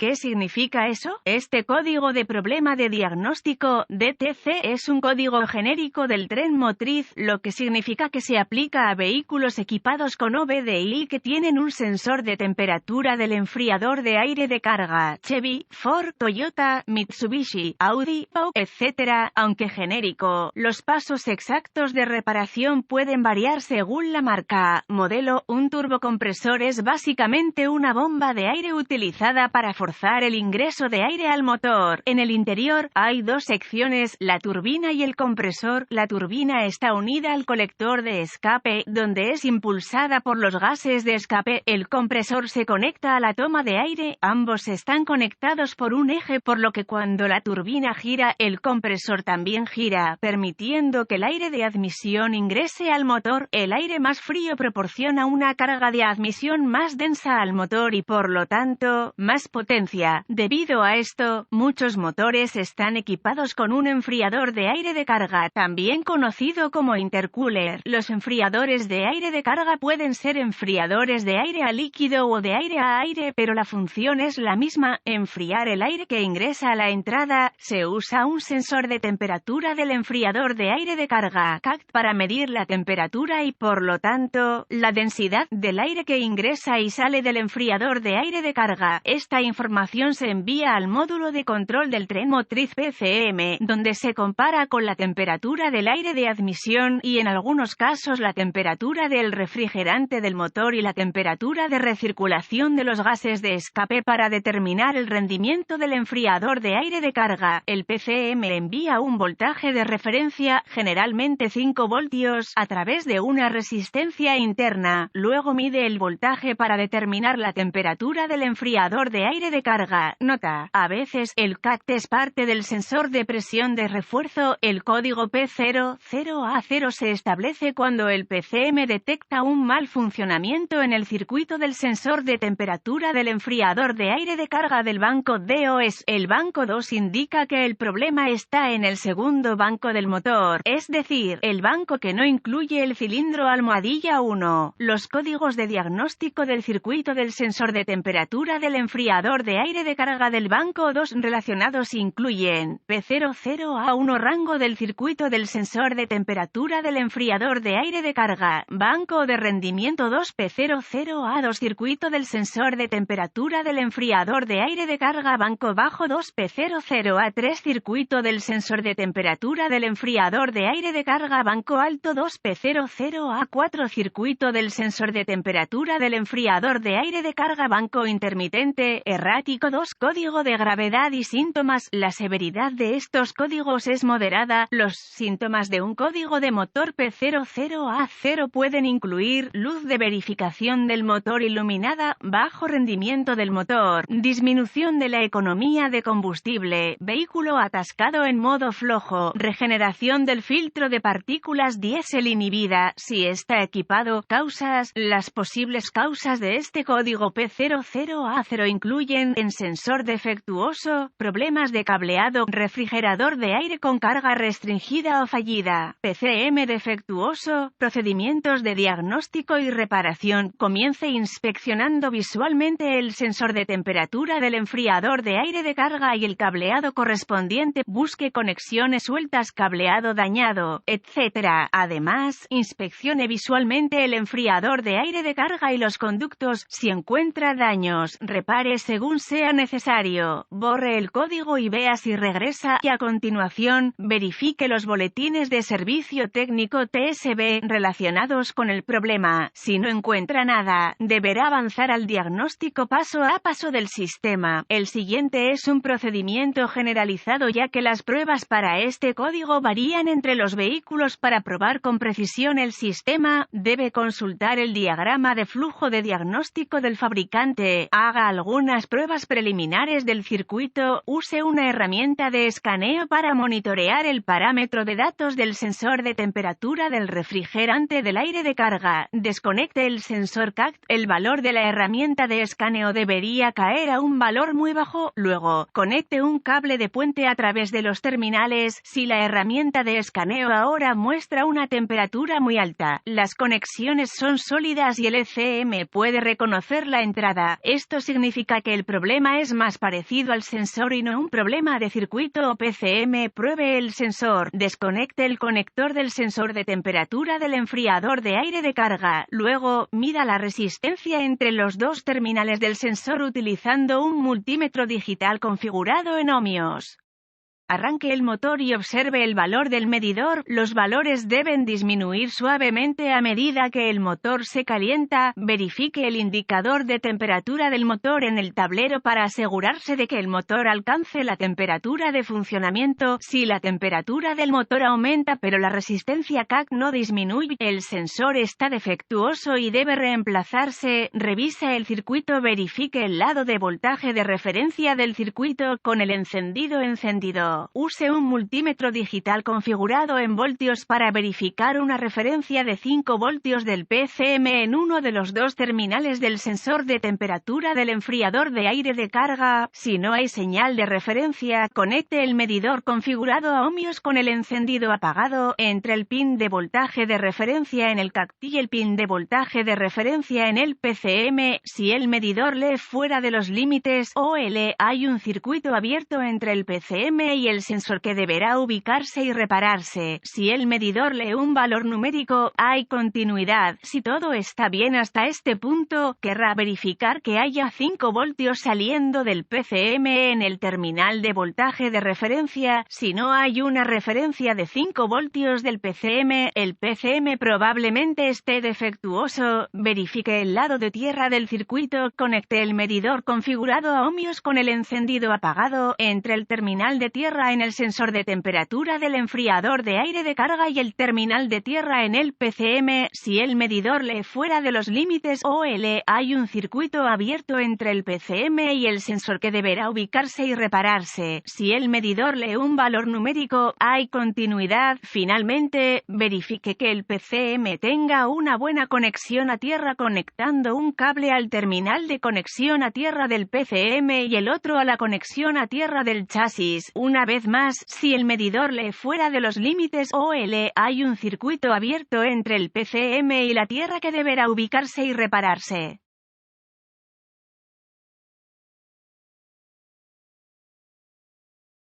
¿Qué significa eso? Este código de problema de diagnóstico, DTC, es un código genérico del tren motriz, lo que significa que se aplica a vehículos equipados con OBDI que tienen un sensor de temperatura del enfriador de aire de carga, Chevy, Ford, Toyota, Mitsubishi, Audi, etc. Aunque genérico, los pasos exactos de reparación pueden variar según la marca, modelo. Un turbocompresor es básicamente una bomba de aire utilizada para forzar el ingreso de aire al motor. En el interior, hay dos secciones, la turbina y el compresor. La turbina está unida al colector de escape, donde es impulsada por los gases de escape. El compresor se conecta a la toma de aire. Ambos están conectados por un eje, por lo que cuando la turbina gira, el compresor también gira, permitiendo que el aire de admisión ingrese al motor. El aire más frío proporciona una carga de admisión más densa al motor y por lo tanto, más potencia. Debido a esto, muchos motores están equipados con un enfriador de aire de carga, también conocido como intercooler. Los enfriadores de aire de carga pueden ser enfriadores de aire a líquido o de aire a aire, pero la función es la misma, enfriar el aire que ingresa a la entrada. Se usa un sensor de temperatura del enfriador de aire de carga, CACT, para medir la temperatura y por lo tanto, la densidad del aire que ingresa y sale del enfriador de aire de carga. Esta información se envía al módulo de control del tren motriz PCM, donde se compara con la temperatura del aire de admisión y en algunos casos la temperatura del refrigerante del motor y la temperatura de recirculación de los gases de escape para determinar el rendimiento del enfriador de aire de carga. El PCM envía un voltaje de referencia, generalmente 5 voltios, a través de una resistencia interna. Luego mide el voltaje para determinar la temperatura del enfriador de aire de carga. Nota: a veces el CACT es parte del sensor de presión de refuerzo. El código P00A0 se establece cuando el PCM detecta un mal funcionamiento en el circuito del sensor de temperatura del enfriador de aire de carga del banco DOS. El banco 2 indica que el problema está en el segundo banco del motor, es decir, el banco que no incluye el cilindro almohadilla 1. Los códigos de diagnóstico del circuito del sensor de temperatura del enfriador de aire de carga del banco 2 relacionados incluyen P00A1 rango del circuito del sensor de temperatura del enfriador de aire de carga, banco de rendimiento 2 P00A2 circuito del sensor de temperatura del enfriador de aire de carga banco bajo 2 P00A3 circuito del sensor de temperatura del enfriador de aire de carga banco alto 2 P00A4 circuito del sensor de temperatura del enfriador de aire de carga banco intermitente errático 2 código de gravedad y síntomas. La severidad de estos códigos es moderada. Los síntomas de un código de motor P00A0 pueden incluir luz de verificación del motor iluminada, bajo rendimiento del motor, disminución de la economía de combustible, vehículo atascado en modo flojo, regeneración del filtro de partículas diésel inhibida, si está equipado. Causas. Las posibles causas de este código P00A0 incluyen en sensor defectuoso, problemas de cableado, refrigerador de aire con carga restringida o fallida, PCM defectuoso, procedimientos de diagnóstico y reparación. Comience inspeccionando visualmente el sensor de temperatura del enfriador de aire de carga y el cableado correspondiente. Busque conexiones sueltas, cableado dañado, etc. Además, inspeccione visualmente el enfriador de aire de carga y los conductos. Si encuentra daños, repare según sea necesario. Borre el código y vea si regresa. Y a continuación, verifique los boletines de servicio técnico TSB relacionados con el problema. Si no encuentra nada, deberá avanzar al diagnóstico paso a paso del sistema. El siguiente es un procedimiento generalizado ya que las pruebas para este código varían entre los vehículos. Para probar con precisión el sistema, debe consultar el diagrama de flujo de diagnóstico del fabricante. Haga algunas pruebas preliminares del circuito. Use una herramienta de escaneo para monitorear el parámetro de datos del sensor de temperatura del refrigerante del aire de carga. Desconecte el sensor CACT. El valor de la herramienta de escaneo debería caer a un valor muy bajo. Luego, conecte un cable de puente a través de los terminales. Si la herramienta de escaneo ahora muestra una temperatura muy alta, las conexiones son sólidas y el ECM puede reconocer la entrada. Esto significa que el problema es más parecido al sensor y no un problema de circuito o PCM, pruebe el sensor. Desconecte el conector del sensor de temperatura del enfriador de aire de carga. Luego, mida la resistencia entre los dos terminales del sensor utilizando un multímetro digital configurado en ohmios. Arranque el motor y observe el valor del medidor. Los valores deben disminuir suavemente a medida que el motor se calienta. Verifique el indicador de temperatura del motor en el tablero para asegurarse de que el motor alcance la temperatura de funcionamiento. Si la temperatura del motor aumenta pero la resistencia CAC no disminuye, el sensor está defectuoso y debe reemplazarse. Revisa el circuito. Verifique el lado de voltaje de referencia del circuito con el encendido. Use un multímetro digital configurado en voltios para verificar una referencia de 5 voltios del PCM en uno de los dos terminales del sensor de temperatura del enfriador de aire de carga. Si no hay señal de referencia, conecte el medidor configurado a ohmios con el encendido apagado entre el pin de voltaje de referencia en el CAC y el pin de voltaje de referencia en el PCM. Si el medidor lee fuera de los límites OL, hay un circuito abierto entre el PCM y el sensor que deberá ubicarse y repararse. Si el medidor lee un valor numérico, hay continuidad. Si todo está bien hasta este punto, querrá verificar que haya 5 voltios saliendo del PCM en el terminal de voltaje de referencia. Si no hay una referencia de 5 voltios del PCM, el PCM probablemente esté defectuoso. Verifique el lado de tierra del circuito. Conecte el medidor configurado a ohmios con el encendido apagado entre el terminal de tierra en el sensor de temperatura del enfriador de aire de carga y el terminal de tierra en el PCM. Si el medidor lee fuera de los límites OL, hay un circuito abierto entre el PCM y el sensor que deberá ubicarse y repararse. Si el medidor lee un valor numérico, hay continuidad. Finalmente, verifique que el PCM tenga una buena conexión a tierra conectando un cable al terminal de conexión a tierra del PCM y el otro a la conexión a tierra del chasis. Una vez más, si el medidor lee fuera de los límites OL, hay un circuito abierto entre el PCM y la tierra que deberá ubicarse y repararse.